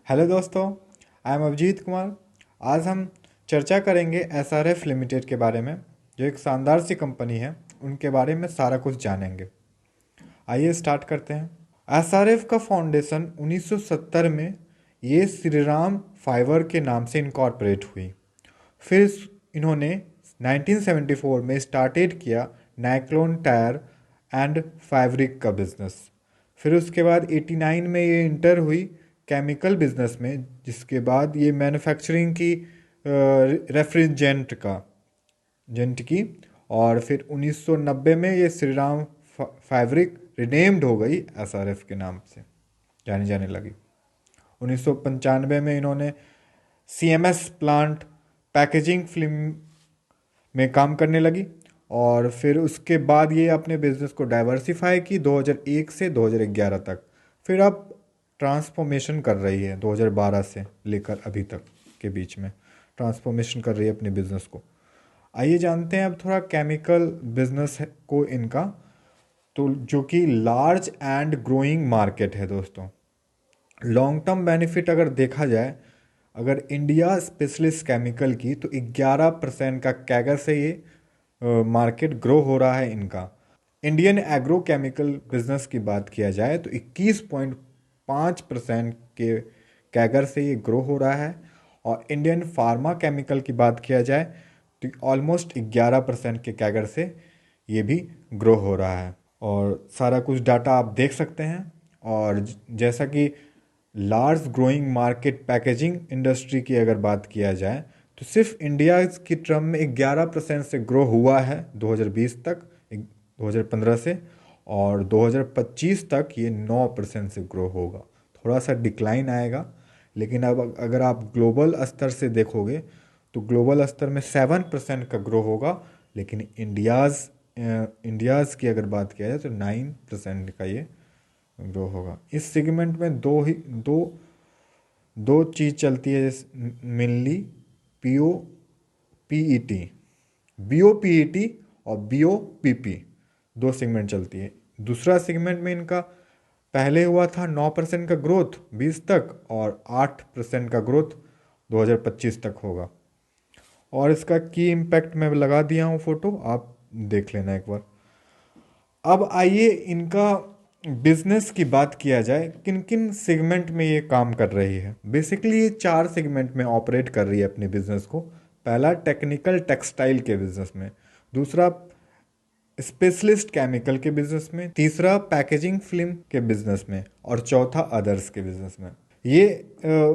Hello दोस्तों, I am Abhijit Kumar. आज हम चर्चा करेंगे एसआरएफ लिमिटेड के बारे में, जो एक शानदार सी कंपनी है। उनके बारे में सारा कुछ जानेंगे। आइए स्टार्ट करते हैं। एसआरएफ का फाउंडेशन 1970 में ये श्री राम फाइबर के नाम से इनकॉर्पोरेट हुई। फिर इन्होंने 1974 में स्टार्टेड किया नाइक्लोन टायर एंड फैब्रिक का बिजनेस। फिर उसके बाद 89 में ये इंटर हुई केमिकल बिजनेस में, जिसके बाद ये मैन्युफैक्चरिंग की रेफ्रिजरेंट का जेंट की। और फिर 1990 में ये श्री राम फैब्रिक रिनेम्ड हो गई, एसआरएफ के नाम से जानी जाने लगी। 1995 में इन्होंने सीएमएस प्लांट पैकेजिंग फिल्म में काम करने लगी। और फिर उसके बाद ये अपने बिजनेस को डाइवर्सिफाई की 2001 से 2011 तक। फिर अब ट्रांसफॉर्मेशन कर रही है 2012 से लेकर अभी तक के बीच में ट्रांसफॉर्मेशन कर रही है अपने बिजनेस को। आइए जानते हैं अब थोड़ा केमिकल बिजनेस को इनका, तो जो कि लार्ज एंड ग्रोइंग मार्केट है दोस्तों। लॉन्ग टर्म बेनिफिट अगर देखा जाए, अगर इंडिया स्पेशलिस्ट केमिकल की, तो 11% का कैगर से ये मार्केट ग्रो हो रहा है इनका। इंडियन एग्रो केमिकल बिजनेस की बात किया जाए तो 21.5% के कैगर से ये ग्रो हो रहा है। और इंडियन फार्मा केमिकल की बात किया जाए तो ऑलमोस्ट 11% के कैगर से ये भी ग्रो हो रहा है। और सारा कुछ डाटा आप देख सकते हैं। और जैसा कि large growing market packaging industry की अगर बात किया जाए तो सिर्फ इंडिया की टर्म में 11% से ग्रो हुआ है 2020 तक, 2015 से। और 2025 तक ये 9% से ग्रो होगा। थोड़ा सा डिक्लाइन आएगा, लेकिन अब अगर आप ग्लोबल स्तर से देखोगे तो ग्लोबल स्तर में 7% का ग्रो होगा। लेकिन इंडियाज़ की अगर बात किया जाए तो 9% का ये ग्रो होगा। इस सेगमेंट में दो चीज़ चलती है मेनली, पीईटी, बीओपीईटी और बीओपीपी, दो सेगमेंट चलती है। दूसरा सेगमेंट में इनका पहले हुआ था 9% का ग्रोथ 20 तक, और 8% का ग्रोथ 2025 तक होगा। और इसका की इम्पैक्ट मैं लगा दिया हूँ फोटो, आप देख लेना एक बार। अब आइए इनका बिजनेस की बात किया जाए, किन किन सेगमेंट में ये काम कर रही है। बेसिकली ये 4 सेगमेंट में ऑपरेट कर रही है अपने बिजनेस को। पहला टेक्निकल टेक्सटाइल के बिजनेस में, दूसरा स्पेशलिस्ट केमिकल के बिजनेस में, तीसरा पैकेजिंग फिल्म के बिजनेस में, और चौथा अदर्स के बिजनेस में। ये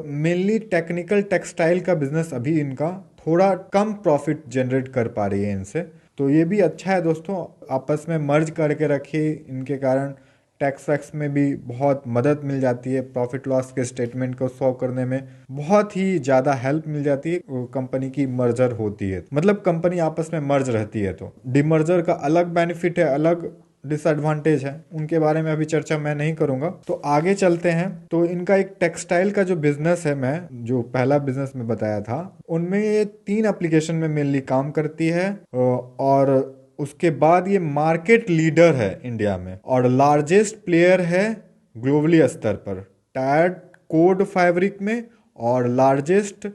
मेनली टेक्निकल टेक्सटाइल का बिजनेस अभी इनका थोड़ा कम प्रॉफिट जनरेट कर पा रही है इनसे, तो ये भी अच्छा है दोस्तों। आपस में मर्ज करके रखिए, इनके कारण टैक्स वैक्स में भी बहुत मदद मिल जाती है। प्रॉफिट लॉस के स्टेटमेंट को शो करने में बहुत ही ज़्यादा हेल्प मिल जाती है। कंपनी की मर्जर होती है, मतलब कंपनी आपस में मर्ज रहती है, तो डिमर्जर का अलग बेनिफिट है, अलग डिसएडवांटेज है। उनके बारे में अभी चर्चा मैं नहीं करूंगा। तो आगे चलते हैं। तो इनका एक टेक्सटाइल का जो बिजनेस है, मैं जो पहला बिजनेस में बताया था, उनमें ये 3 एप्लीकेशन में मेनली काम करती है। और उसके बाद ये मार्केट लीडर है इंडिया में, और लार्जेस्ट प्लेयर है ग्लोबली स्तर पर टायर्ड कोड फैब्रिक में, और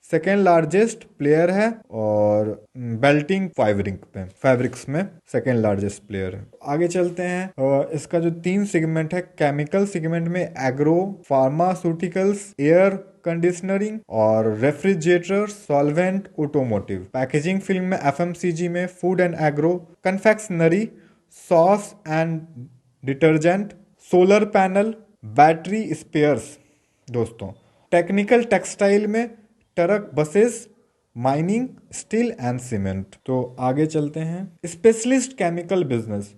सेकेंड लार्जेस्ट प्लेयर है, और बेल्टिंग फैब्रिक्स में सेकेंड लार्जेस्ट प्लेयर है। आगे चलते हैं। इसका जो 3 सेगमेंट है, केमिकल सेगमेंट में एग्रो, फार्मास्यूटिकल्स, एयर कंडीशनरिंग और refrigerator, solvent, automotive. Packaging film में एफएमसीजी में food and agro, confectionery, sauce and detergent, solar panel, battery spares दोस्तों। टेक्निकल टेक्सटाइल में truck, buses, mining, steel and cement. तो आगे चलते हैं। स्पेशलिस्ट केमिकल बिजनेस,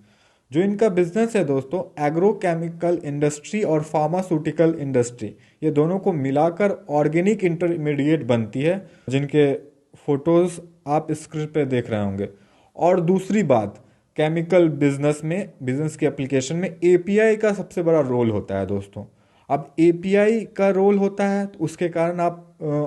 जो इनका बिजनेस है दोस्तों, एग्रो केमिकल इंडस्ट्री और फार्मास्यूटिकल इंडस्ट्री, ये दोनों को मिलाकर ऑर्गेनिक इंटरमीडिएट बनती है, जिनके फोटोज आप स्क्रीन पे देख रहे होंगे। और दूसरी बात, केमिकल बिजनेस की एप्लीकेशन में एपीआई का सबसे बड़ा रोल होता है दोस्तों। अब एपीआई का रोल होता है, तो उसके कारण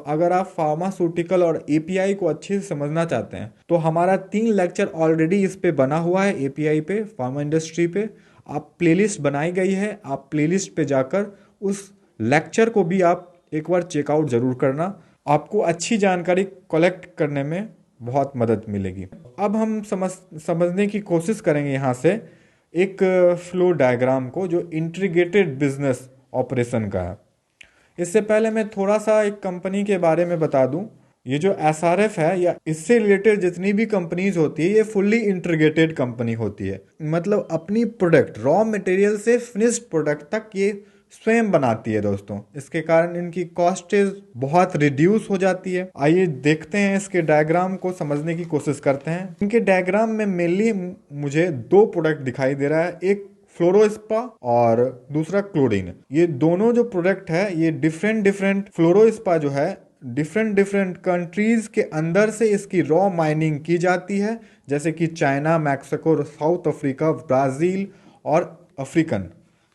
अगर आप फार्मास्यूटिकल और एपीआई को अच्छे से समझना चाहते हैं, तो हमारा 3 लेक्चर ऑलरेडी इस पे बना हुआ है, एपीआई पे, फार्मा इंडस्ट्री पे। आप प्लेलिस्ट बनाई गई है, आप प्लेलिस्ट पे जाकर उस लेक्चर को भी आप एक बार चेकआउट ज़रूर करना, आपको अच्छी जानकारी कलेक्ट करने में बहुत मदद मिलेगी। अब हम समझने की कोशिश करेंगे यहाँ से एक फ्लो डायग्राम को जो इंटीग्रेटेड बिजनेस ऑपरेशन का है। इससे पहले मैं थोड़ा सा एक कंपनी के बारे में बता दूं। ये जो एसआरएफ है या इससे रिलेटेड जितनी भी कंपनीज होती है ये फुल्ली इंटीग्रेटेड कंपनी होती है। मतलब अपनी प्रोडक्ट रॉ मटेरियल से फिनिश्ड प्रोडक्ट तक ये स्वयं बनाती है दोस्तों। इसके कारण इनकी कॉस्टेज बहुत रिड्यूस हो जाती है। आइए देखते हैं इसके डायग्राम को, समझने की कोशिश करते हैं। इनके डायग्राम में मेनली मुझे दो प्रोडक्ट दिखाई दे रहा है, एक फ्लोरोस्पा और दूसरा क्लोरीन। ये दोनों जो प्रोडक्ट है ये डिफरेंट फ्लोरोस्पा जो है डिफरेंट कंट्रीज के अंदर से इसकी रॉ माइनिंग की जाती है, जैसे कि China, Mexico, south Africa, Brazil और अफ्रीकन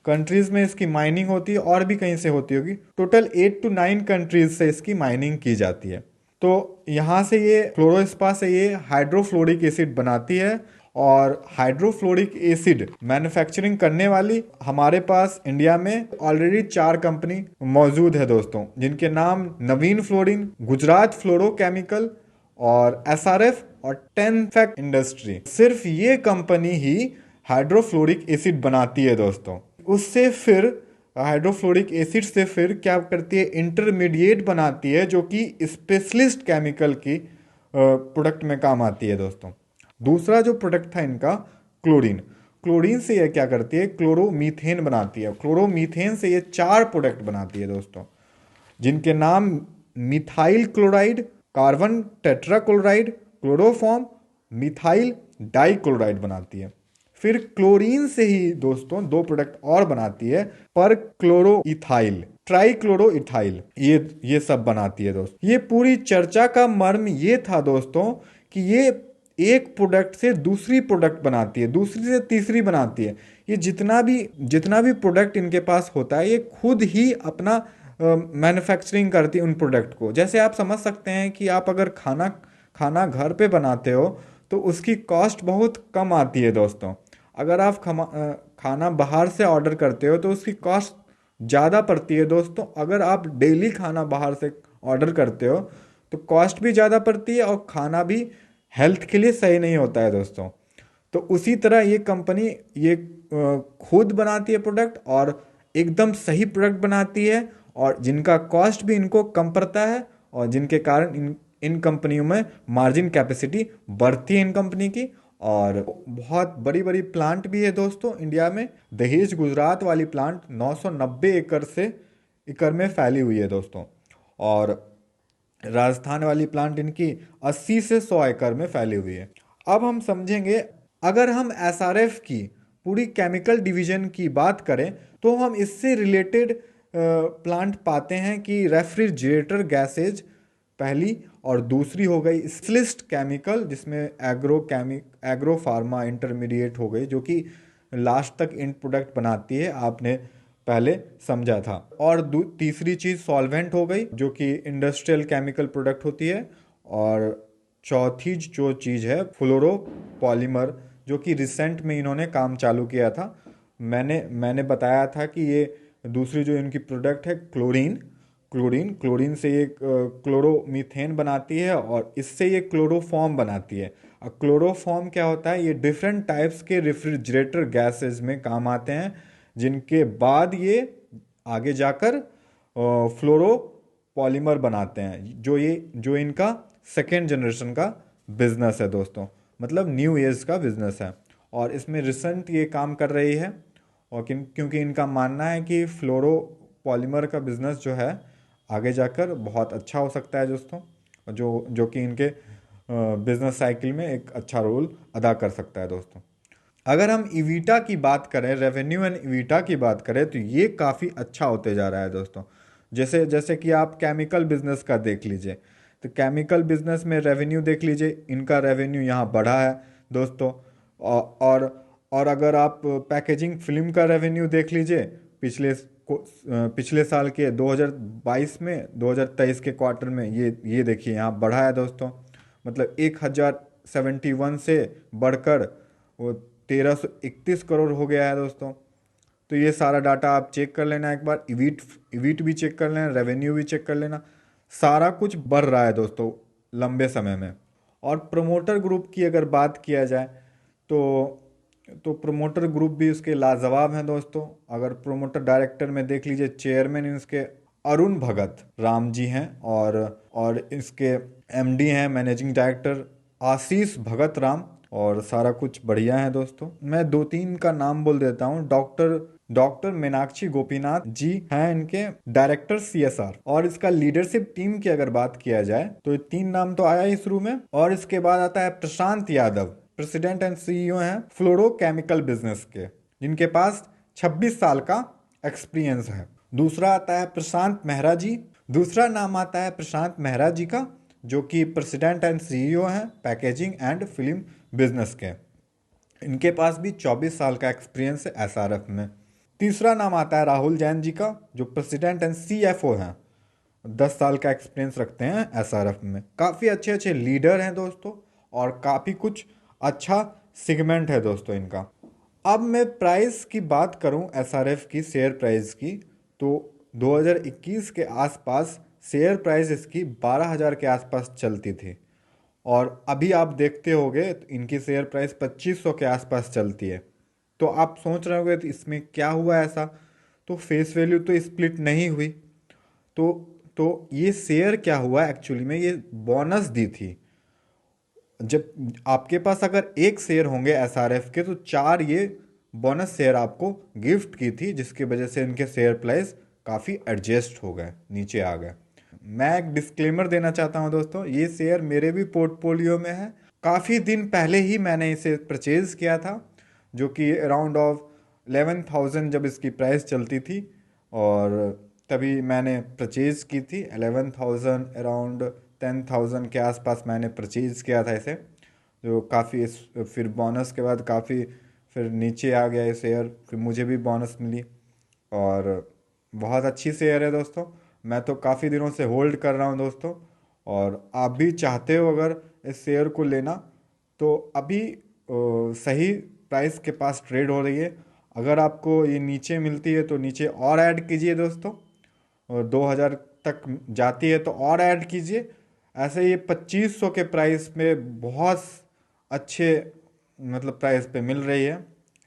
कंट्रीज में इसकी माइनिंग होती है, और भी कहीं से होती होगी। टोटल 8 to 9 कंट्रीज से इसकी माइनिंग की जाती है। तो यहाँ से ये फ्लोरोस्पा से ये हाइड्रोफ्लोरिक एसिड बनाती है, और हाइड्रोफ्लोरिक एसिड मैन्युफैक्चरिंग करने वाली हमारे पास इंडिया में ऑलरेडी 4 कंपनी मौजूद है दोस्तों, जिनके नाम नवीन फ्लोरिन, गुजरात फ्लोरोकेमिकल और एसआरएफ और टेनफैक्ट इंडस्ट्री। सिर्फ ये कंपनी ही हाइड्रोफ्लोरिक एसिड बनाती है दोस्तों। उससे फिर हाइड्रोफ्लोरिक एसिड से फिर क्या करती है, इंटरमीडिएट बनाती है, जो कि स्पेशलिस्ट केमिकल की प्रोडक्ट में काम आती है दोस्तों। दूसरा जो प्रोडक्ट था इनका क्लोरीन, क्लोरीन से ये क्या करती है, क्लोरोमीथेन बनाती है। क्लोरोमीथेन से ये 4 प्रोडक्ट बनाती है दोस्तों, जिनके नाम methyl chloride, carbon tetrachloride, chloroform, methyl dichloride बनाती है। फिर क्लोरीन से ही दोस्तों 2 प्रोडक्ट और बनाती है, पर क्लोरोइथाइल, ट्राइक्लोरोइथाइल, ये सब बनाती है दोस्तों। ये पूरी चर्चा का मर्म ये था दोस्तों कि ये एक प्रोडक्ट से दूसरी प्रोडक्ट बनाती है, दूसरी से तीसरी बनाती है। ये जितना भी प्रोडक्ट इनके पास होता है ये खुद ही अपना मैन्युफैक्चरिंग करती है उन प्रोडक्ट को। जैसे आप समझ सकते हैं कि आप अगर खाना घर पे बनाते हो तो उसकी कॉस्ट बहुत कम आती है दोस्तों। अगर आप खाना बाहर से ऑर्डर करते हो तो उसकी कॉस्ट ज़्यादा पड़ती है दोस्तों। अगर आप डेली खाना बाहर से ऑर्डर करते हो तो कॉस्ट भी ज़्यादा पड़ती है और खाना भी हेल्थ के लिए सही नहीं होता है दोस्तों। तो उसी तरह ये कंपनी ये खुद बनाती है प्रोडक्ट, और एकदम सही प्रोडक्ट बनाती है, और जिनका कॉस्ट भी इनको कम पड़ता है, और जिनके कारण इन कंपनियों में मार्जिन कैपेसिटी बढ़ती है इन कंपनी की। और बहुत बड़ी बड़ी प्लांट भी है दोस्तों इंडिया में। दहेज गुजरात वाली प्लांट 990 एकड़ में फैली हुई है दोस्तों, और राजस्थान वाली प्लांट इनकी 80 से 100 एकड़ में फैली हुई है। अब हम समझेंगे, अगर हम एसआरएफ की पूरी केमिकल डिवीजन की बात करें तो हम इससे रिलेटेड प्लांट पाते हैं कि रेफ्रिजरेटर गैसेज पहली, और दूसरी हो गई स्पेशलिस्ट केमिकल, जिसमें एग्रो फार्मा इंटरमीडिएट हो गई, जो कि लास्ट तक एंड प्रोडक्ट बनाती है, आपने पहले समझा था। और तीसरी चीज़ सॉल्वेंट हो गई, जो कि इंडस्ट्रियल केमिकल प्रोडक्ट होती है। और चौथी जो चीज़ है फ्लोरो पॉलीमर, जो कि रिसेंट में इन्होंने काम चालू किया था। मैंने बताया था कि ये दूसरी जो इनकी प्रोडक्ट है क्लोरीन से ये क्लोरोमीथेन बनाती है, और इससे ये क्लोरोफॉर्म बनाती है। और क्लोरोफॉर्म क्या होता है, ये डिफरेंट टाइप्स के रेफ्रिजरेटर गैसेस में काम आते हैं, जिनके बाद ये आगे जाकर फ्लोरो पॉलीमर बनाते हैं, जो इनका सेकेंड जनरेशन का बिजनेस है दोस्तों, मतलब न्यू एज का बिजनेस है। और इसमें रिसेंट ये काम कर रही है, और क्योंकि इनका मानना है कि फ्लोरो पॉलीमर का बिजनेस जो है आगे जाकर बहुत अच्छा हो सकता है दोस्तों, जो कि इनके बिजनेस साइकिल में एक अच्छा रोल अदा कर सकता है दोस्तों। अगर हम इवीटा की बात करें, रेवेन्यू एंड इवीटा की बात करें, तो ये काफ़ी अच्छा होते जा रहा है दोस्तों। जैसे कि आप केमिकल बिजनेस का देख लीजिए, तो केमिकल बिजनेस में रेवेन्यू देख लीजिए, इनका रेवेन्यू यहाँ बढ़ा है दोस्तों। और अगर आप पैकेजिंग फिल्म का रेवेन्यू देख लीजिए, पिछले साल के 2022 में 2023 के क्वार्टर में ये देखिए यहाँ बढ़ा है दोस्तों। मतलब 1071 से बढ़कर वो 1331 करोड़ हो गया है दोस्तों। तो ये सारा डाटा आप चेक कर लेना एक बार, इविट भी चेक कर लेना, रेवेन्यू भी चेक कर लेना, सारा कुछ बढ़ रहा है दोस्तों लंबे समय में। और प्रमोटर ग्रुप की अगर बात किया जाए तो प्रमोटर ग्रुप भी उसके लाजवाब हैं दोस्तों। अगर प्रमोटर डायरेक्टर में देख लीजिए, चेयरमैन इसके अरुण भगत राम जी हैं, और इसके एमडी हैं, मैनेजिंग डायरेक्टर आशीष भगत राम, और सारा कुछ बढ़िया है दोस्तों। मैं दो तीन का नाम बोल देता हूँ। डॉक्टर मीनाक्षी गोपीनाथ जी हैं इनके डायरेक्टर सीएसआर। और इसका लीडरशिप टीम की अगर बात किया जाए तो ये तीन नाम तो आया ही शुरू में। और इसके बाद आता है प्रशांत यादव, प्रेसिडेंट एंड सीईओ हैं फ्लोरोकेमिकल बिजनेस के, जिनके पास 26 साल का एक्सपीरियंस है। दूसरा आता है प्रशांत मेहरा जी, दूसरा नाम आता है प्रशांत मेहरा जी का, जो कि प्रेसिडेंट एंड सीईओ हैं पैकेजिंग एंड फिल्म बिजनेस के। इनके पास भी 24 साल का एक्सपीरियंस है एसआरएफ में। तीसरा नाम आता है राहुल जैन जी का, जो प्रेसिडेंट एंड सीएफओ हैं, 10 साल का एक्सपीरियंस रखते हैं एसआरएफ में। काफ़ी अच्छे अच्छे लीडर हैं दोस्तों, और काफ़ी कुछ अच्छा सेगमेंट है दोस्तों इनका। अब मैं प्राइस की बात करूं एसआरएफ की शेयर प्राइस की, तो 2021 के आसपास शेयर प्राइस इसकी 12,000 के आसपास चलती थी, और अभी आप देखते होंगे तो इनकी शेयर प्राइस 2500 के आसपास चलती है। तो आप सोच रहे होंगे तो इसमें क्या हुआ ऐसा, तो फेस वैल्यू तो स्प्लिट नहीं हुई। तो ये शेयर क्या हुआ एक्चुअली में, ये बोनस दी थी। जब आपके पास अगर एक शेयर होंगे एसआरएफ के, तो 4 ये बोनस शेयर आपको गिफ्ट की थी, जिसकी वजह से इनके शेयर प्राइस काफ़ी एडजस्ट हो गए, नीचे आ गए। मैं एक डिस्क्लेमर देना चाहता हूं दोस्तों, ये शेयर मेरे भी पोर्टफोलियो में है। काफ़ी दिन पहले ही मैंने इसे परचेज किया था, जो कि अराउंड ऑफ 11,000 जब इसकी प्राइस चलती थी, और तभी मैंने परचेज की थी। 11,000 अराउंड 10,000 के आसपास मैंने परचेज किया था इसे, जो काफ़ी फिर बोनस के बाद काफ़ी फिर नीचे आ गया ये शेयर, फिर मुझे भी बोनस मिली, और बहुत अच्छी शेयर है दोस्तों। मैं तो काफ़ी दिनों से होल्ड कर रहा हूँ दोस्तों, और आप भी चाहते हो अगर इस शेयर को लेना, तो अभी सही प्राइस के पास ट्रेड हो रही है। अगर आपको ये नीचे मिलती है तो नीचे और ऐड कीजिए दोस्तों, और 2,000 तक जाती है तो और ऐड कीजिए। ऐसे ये 2500 के प्राइस में बहुत अच्छे मतलब प्राइस पे मिल रही है,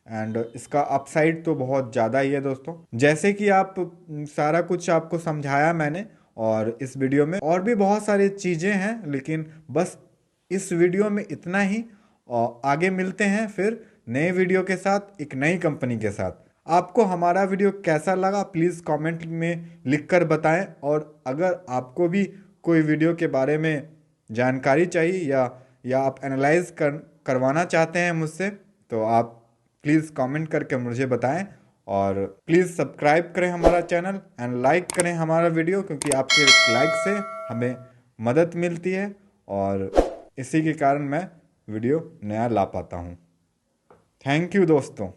एंड इसका अपसाइड तो बहुत ज़्यादा ही है दोस्तों। जैसे कि आप सारा कुछ आपको समझाया मैंने, और इस वीडियो में और भी बहुत सारी चीज़ें हैं, लेकिन बस इस वीडियो में इतना ही। और आगे मिलते हैं फिर नए वीडियो के साथ, एक नई कंपनी के साथ। आपको हमारा वीडियो कैसा लगा प्लीज़ कमेंट में लिखकर बताएं, और अगर आपको भी कोई वीडियो के बारे में जानकारी चाहिए, या आप एनालाइज करवाना चाहते हैं मुझसे, तो आप प्लीज़ कमेंट करके मुझे बताएं। और प्लीज़ सब्सक्राइब करें हमारा चैनल, एंड लाइक करें हमारा वीडियो, क्योंकि आपके लाइक से हमें मदद मिलती है, और इसी के कारण मैं वीडियो नया ला पाता हूँ। थैंक यू दोस्तों।